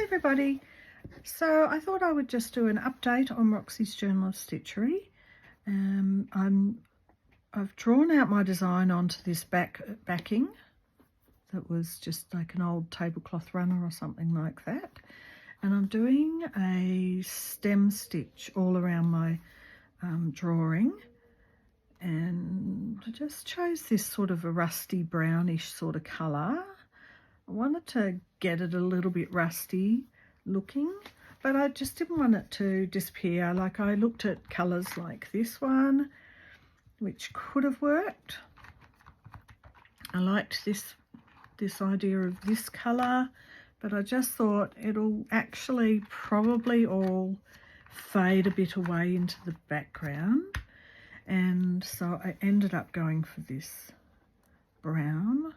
Hi everybody. So I thought I would just do an update on Roxy's Journal of Stitchery. I've drawn out my design onto this backing that was just like an old tablecloth runner or something like that. And I'm doing a stem stitch all around my drawing. And I just chose this sort of a rusty brownish sort of colour. I wanted to get it a little bit rusty looking, but I just didn't want it to disappear. Like, I looked at colours like this one, which could have worked. I liked this idea of this colour, but I just thought it'll actually probably all fade a bit away into the background. And so I ended up going for this brown,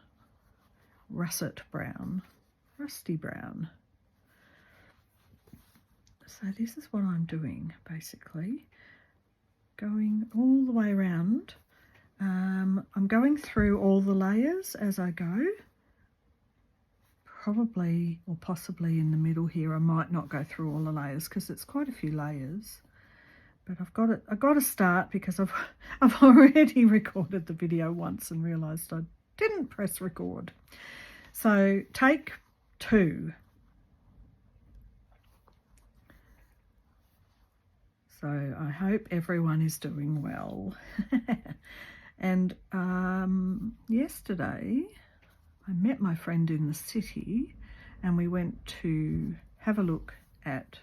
russet brown, rusty brown. So this is what I'm doing, basically, going all the way around. I'm going through all the layers as I go. Probably or possibly in the middle here I might not go through all the layers because it's quite a few layers. But I've got to start because I've already recorded the video once and realised I didn't press record. So take 2. So I hope everyone is doing well. And yesterday I met my friend in the city and we went to have a look at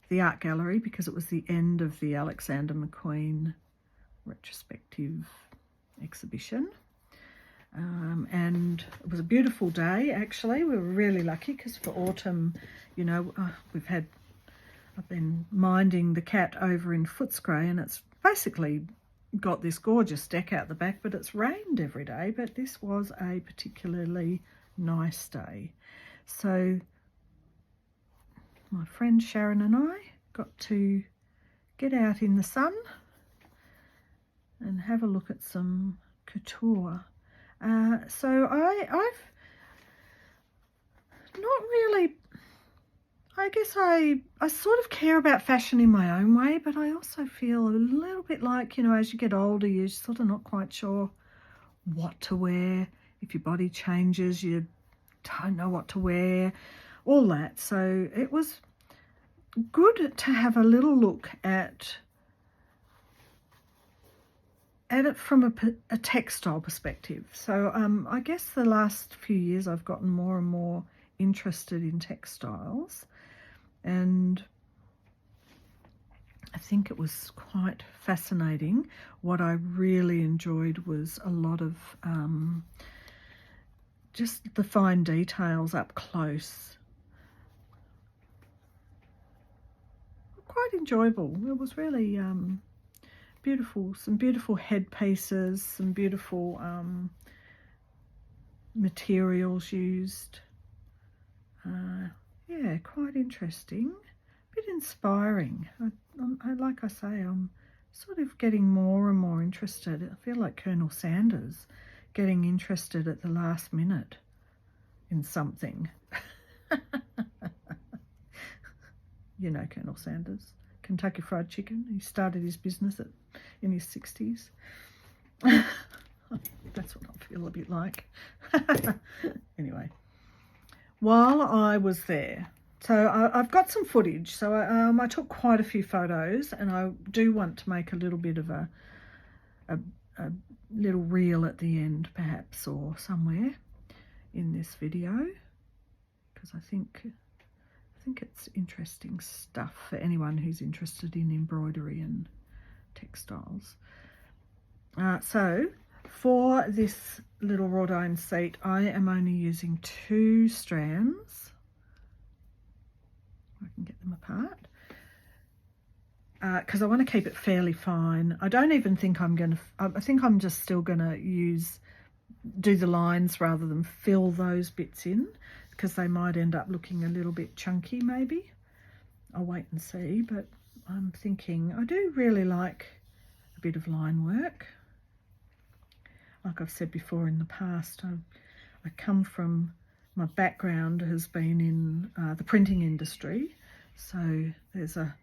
the art gallery because it was the end of the Alexander McQueen retrospective exhibition. And it was a beautiful day, actually. We were really lucky because for autumn, you know, I've been minding the cat over in Footscray, and it's basically got this gorgeous deck out the back, but it's rained every day. But this was a particularly nice day. So my friend Sharon and I got to get out in the sun and have a look at some couture. So I've not really, I guess I sort of care about fashion in my own way, but I also feel a little bit like, you know, as you get older, you're sort of not quite sure what to wear. If your body changes, you don't know what to wear, all that. So it was good to have a little look at it from a textile perspective. So I guess the last few years I've gotten more and more interested in textiles, and I think it was quite fascinating. What I really enjoyed was a lot of just the fine details up close. Quite enjoyable. It was really beautiful. Some beautiful headpieces, some beautiful materials used. Yeah, quite interesting, a bit inspiring. Like I say, I'm sort of getting more and more interested. I feel like Colonel Sanders, getting interested at the last minute in something. You know Colonel Sanders, Kentucky Fried Chicken. He started his business in his 60s. That's what I feel a bit like. Anyway, while I was there, so I've got some footage. So I took quite a few photos, and I do want to make a little bit of a little reel at the end, perhaps, or somewhere in this video, because I think it's interesting stuff for anyone who's interested in embroidery and textiles. So for this little wrought iron seat, I am only using 2 strands. I can get them apart because I want to keep it fairly fine. I don't even think I'm going to, I think I'm just still going to do the lines rather than fill those bits in, because they might end up looking a little bit chunky maybe. I'll wait and see, but I'm thinking I do really like a bit of line work. Like I've said before in the past, I come from my background has been in the printing industry, so there's a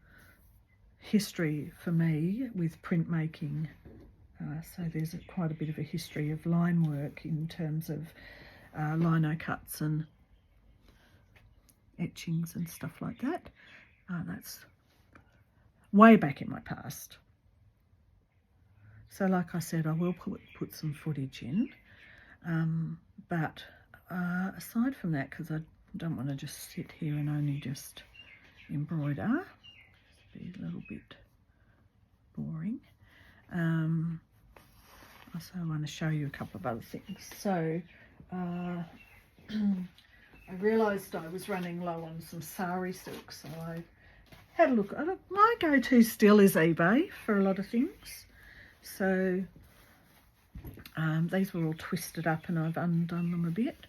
history for me with printmaking. So there's quite a bit of a history of line work in terms of lino cuts and etchings and stuff like that. That's way back in my past. So like I said, I will put some footage in, but aside from that, because I don't want to just sit here and only just embroider, it'd be a little bit boring. Also I want to show you a couple of other things. So I realised I was running low on some sari silk, so I had a look. My go-to still is eBay for a lot of things. So these were all twisted up and I've undone them a bit.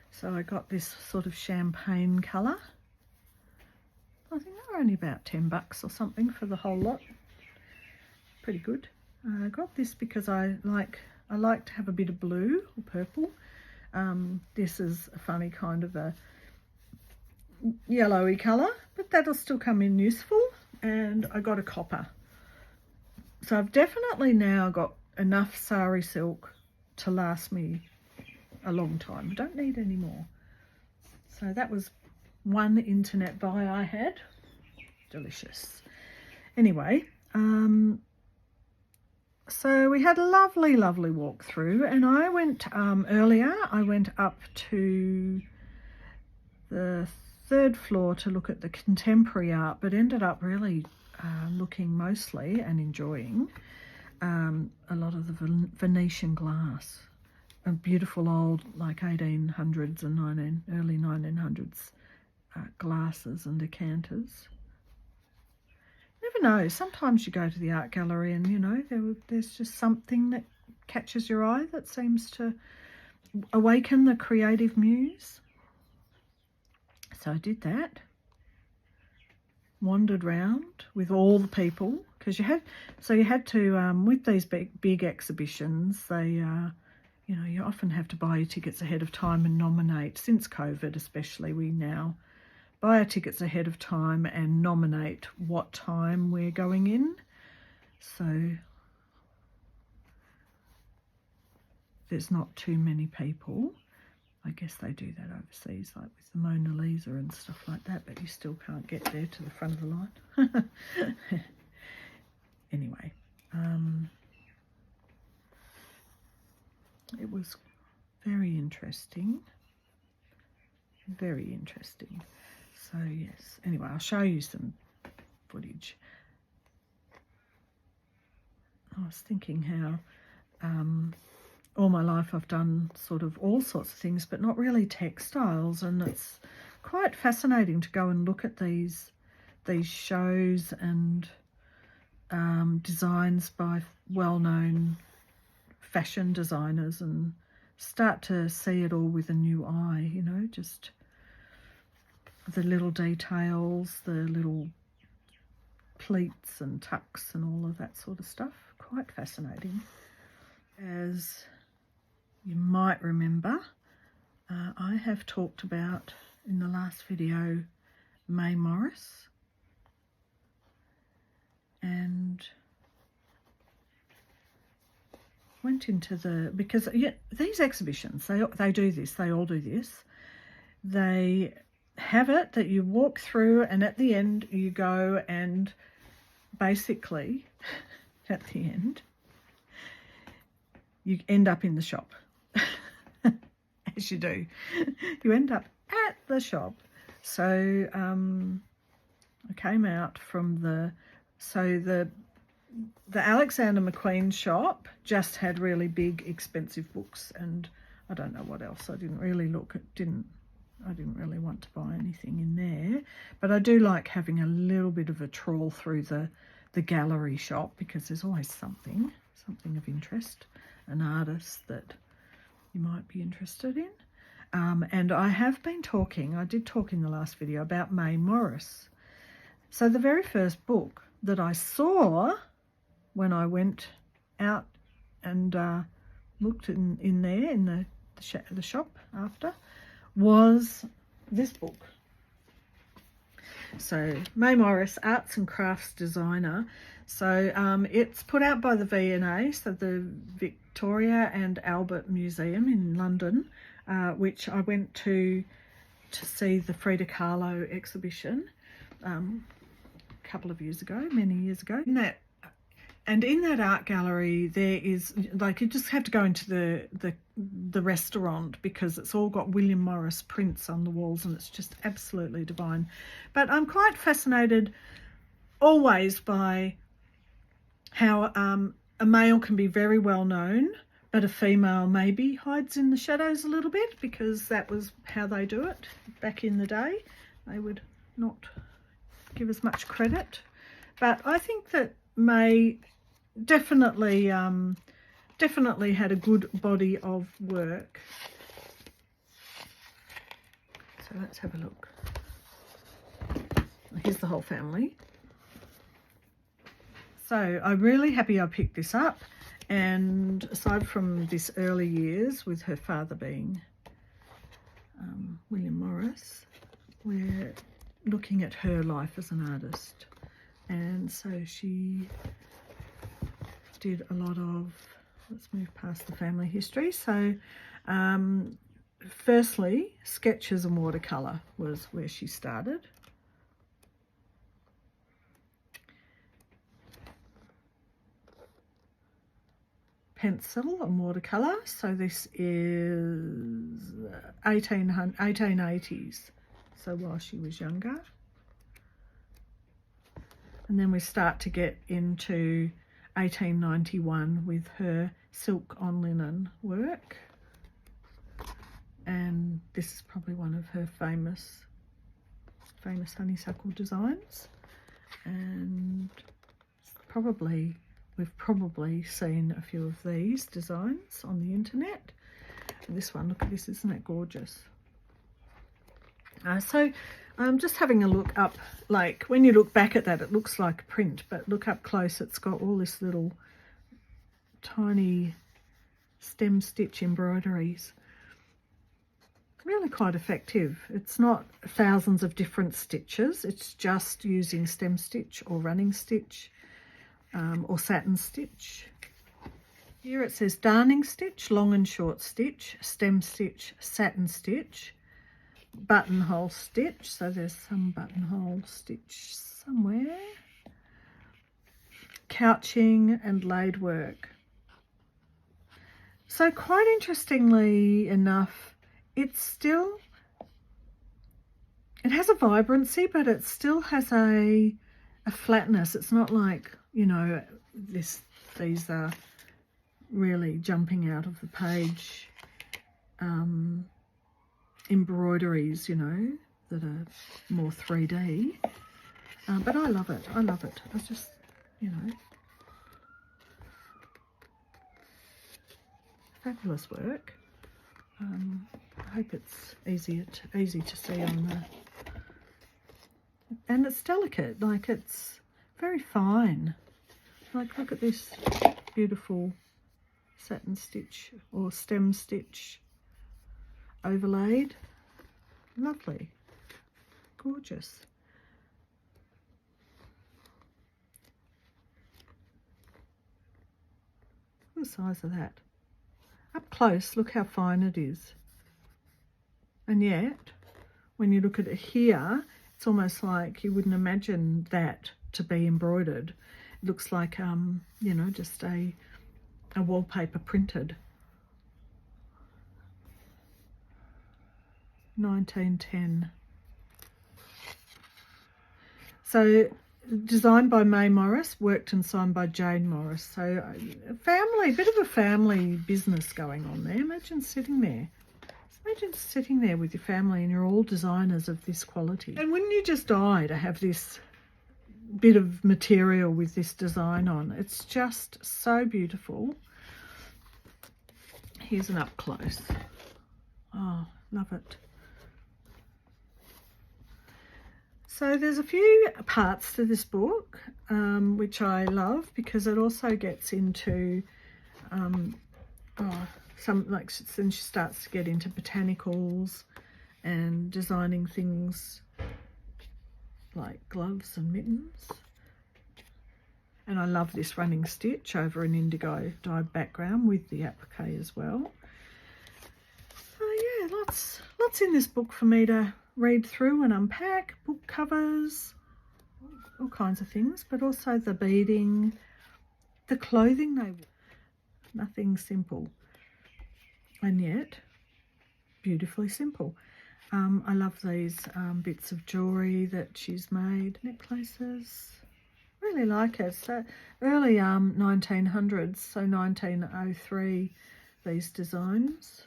So I got this sort of champagne colour. I think they were only about $10 or something for the whole lot. Pretty good. I got this because I like to have a bit of blue or purple. This is a funny kind of a yellowy colour, but that'll still come in useful. And I got a copper. So I've definitely now got enough sari silk to last me a long time. I don't need any more. So that was one internet buy I had. Delicious. Anyway, so we had a lovely walk through, and I went earlier, I went up to the 3rd floor to look at the contemporary art, but ended up really looking mostly and enjoying a lot of the Venetian glass, a beautiful old like 1800s and early 1900s glasses and decanters. Never know, sometimes you go to the art gallery and you know there's just something that catches your eye that seems to awaken the creative muse. So I did that, wandered round with all the people, because you had to with these big exhibitions, they you know, you often have to buy your tickets ahead of time and nominate. Since COVID especially, we now buy our tickets ahead of time and nominate what time we're going in. So there's not too many people. I guess they do that overseas, like with the Mona Lisa and stuff like that, but you still can't get there to the front of the line. Anyway, it was very interesting. Very interesting. So yes, anyway, I'll show you some footage. I was thinking how all my life I've done sort of all sorts of things, but not really textiles, and it's quite fascinating to go and look at these shows and designs by well-known fashion designers and start to see it all with a new eye, you know, just the little details, the little pleats and tucks and all of that sort of stuff. Quite fascinating. As you might remember, I have talked about in the last video May Morris, and went into because these exhibitions, they do this, they all do this. They have it that you walk through and at the end you go and basically at the end you end up in the shop. As you do. You end up at the shop. So I came out from the Alexander McQueen shop just had really big expensive books, and I don't know what else. I didn't really I didn't really want to buy anything in there, but I do like having a little bit of a trawl through the gallery shop, because there's always something of interest, an artist that you might be interested in. And I have been I did talk in the last video about May Morris. So the very first book that I saw when I went out and looked in there in the shop after was this book. So May Morris, Arts and Crafts Designer. So it's put out by the V&A, so the Victoria and Albert Museum in London, which I went to see the Frida Kahlo exhibition a couple of years ago, many years ago. In that art gallery, there is, like, you just have to go into the restaurant because it's all got William Morris prints on the walls, and it's just absolutely divine. But I'm quite fascinated always by how a male can be very well known, but a female maybe hides in the shadows a little bit, because that was how they do it back in the day. They would not give as much credit. But I think that May definitely had a good body of work. So let's have a look. Here's the whole family. So I'm really happy I picked this up, and aside from this early years with her father being William Morris, we're looking at her life as an artist. And so she did a lot of, let's move past the family history. So firstly, sketches and watercolour was where she started. Pencil and watercolour. So this is 1880s, so while she was younger. And then we start to get into 1891 with her silk on linen work, and this is probably one of her famous honeysuckle designs, and we've probably seen a few of these designs on the internet. And this one, look at this, isn't it gorgeous? So I'm just having a look up, like when you look back at that it looks like a print, but look up close, it's got all this little tiny stem stitch embroideries. Really quite effective. It's not thousands of different stitches, it's just using stem stitch or running stitch or satin stitch. Here it says darning stitch, long and short stitch, stem stitch, satin stitch, buttonhole stitch, so there's some buttonhole stitch somewhere, couching and laid work. So quite interestingly enough, it has a vibrancy, but it still has a flatness. It's not like, you know, these are really jumping out of the page embroideries, you know, that are more 3D. But I love it. I love it. It's just, you know, fabulous work. I hope it's easy to see on the, and it's delicate, like it's very fine. Like look at this beautiful satin stitch or stem stitch overlaid. Lovely, gorgeous. Look at the size of that. Up close, look how fine it is. And yet, when you look at it here, it's almost like you wouldn't imagine that to be embroidered. It looks like, you know, just a wallpaper printed. 1910. So designed by May Morris, worked and signed by Jane Morris. So a family, bit of a family business going on there. Imagine sitting there. Imagine sitting there with your family and you're all designers of this quality. And wouldn't you just die to have this bit of material with this design on? It's just so beautiful. Here's an up close. Oh, love it. So there's a few parts to this book which I love, because it also gets into some, like, then she starts to get into botanicals and designing things like gloves and mittens. And I love this running stitch over an indigo dyed background with the applique as well. So yeah, lots in this book for me to read through and unpack. Book covers, all kinds of things, but also the beading, the clothing they wore. Nothing simple, and yet beautifully simple. I love these bits of jewellery that she's made, necklaces. Really like it. So early 1900s, so 1903, these designs.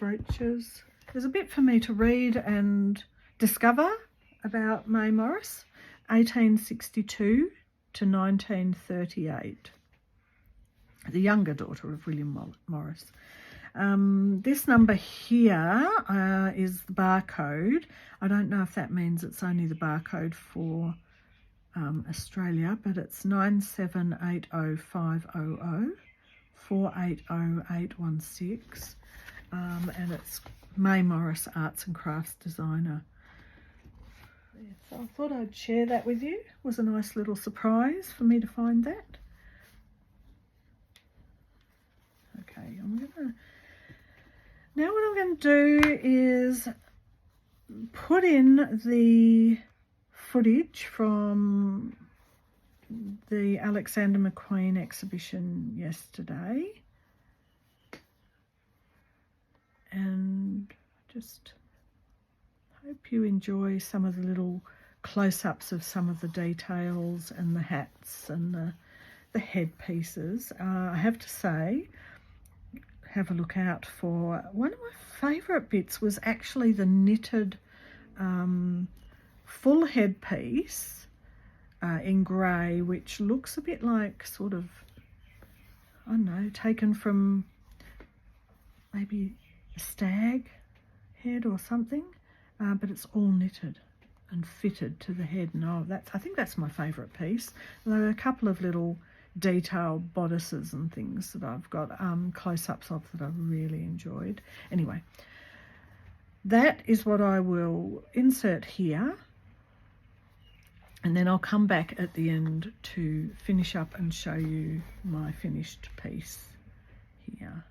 Brooches. There's a bit for me to read and discover about May Morris, 1862 to 1938. The younger daughter of William Morris. This number here is the barcode. I don't know if that means it's only the barcode for Australia, but it's 9780500 480816, and it's May Morris Arts and Crafts Designer. Yeah, so I thought I'd share that with you. It was a nice little surprise for me to find that. Okay, now what I'm going to do is put in the footage from the Alexander McQueen exhibition yesterday, and just hope you enjoy some of the little close-ups of some of the details and the hats and the headpieces. I have to say, have a look out for one of my favourite bits was actually the knitted full headpiece in grey, which looks a bit like sort of, I don't know, taken from maybe a stag head or something, but it's all knitted and fitted to the head. And I think that's my favourite piece. There are a couple of little detailed bodices and things that I've got close-ups of that I really enjoyed. Anyway, that is what I will insert here, and then I'll come back at the end to finish up and show you my finished piece here.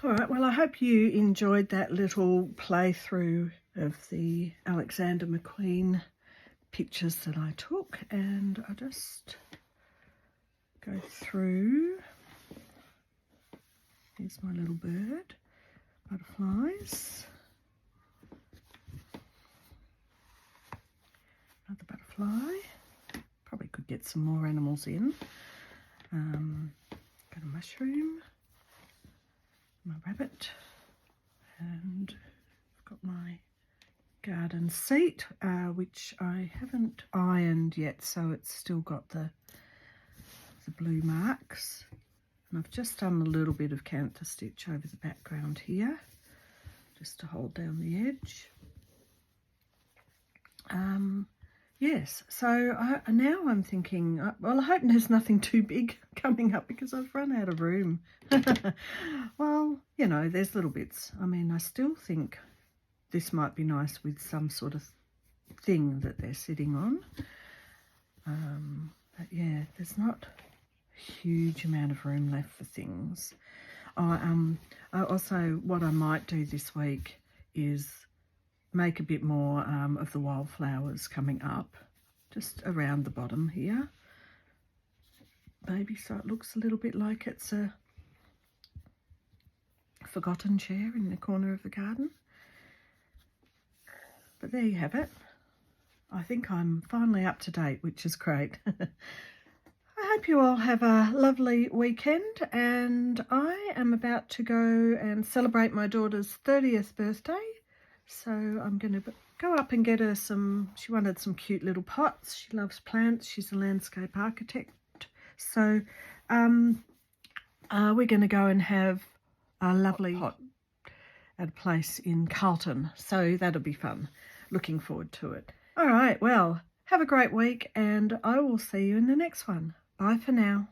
All right, well, I hope you enjoyed that little playthrough of the Alexander McQueen pictures that I took, and I just go through. Here's my little bird, butterflies, another butterfly. Probably could get some more animals in. Got a mushroom, my rabbit, and I've got my garden seat, which I haven't ironed yet, so it's still got the blue marks. And I've just done a little bit of cantha stitch over the background here, just to hold down the edge. Yes, so now I'm thinking, well, I hope there's nothing too big coming up because I've run out of room. Well, you know, there's little bits. I mean, I still think this might be nice with some sort of thing that they're sitting on. But yeah, there's not a huge amount of room left for things. Also, what I might do this week is make a bit more of the wildflowers coming up, just around the bottom here. Maybe so it looks a little bit like it's a forgotten chair in the corner of the garden. But there you have it. I think I'm finally up to date, which is great. I hope you all have a lovely weekend, and I am about to go and celebrate my daughter's 30th birthday. So I'm going to go up and get her she wanted some cute little pots. She loves plants. She's a landscape architect. So we're going to go and have a lovely pot at a place in Carlton. So that'll be fun. Looking forward to it. All right, well, have a great week, and I will see you in the next one. Bye for now.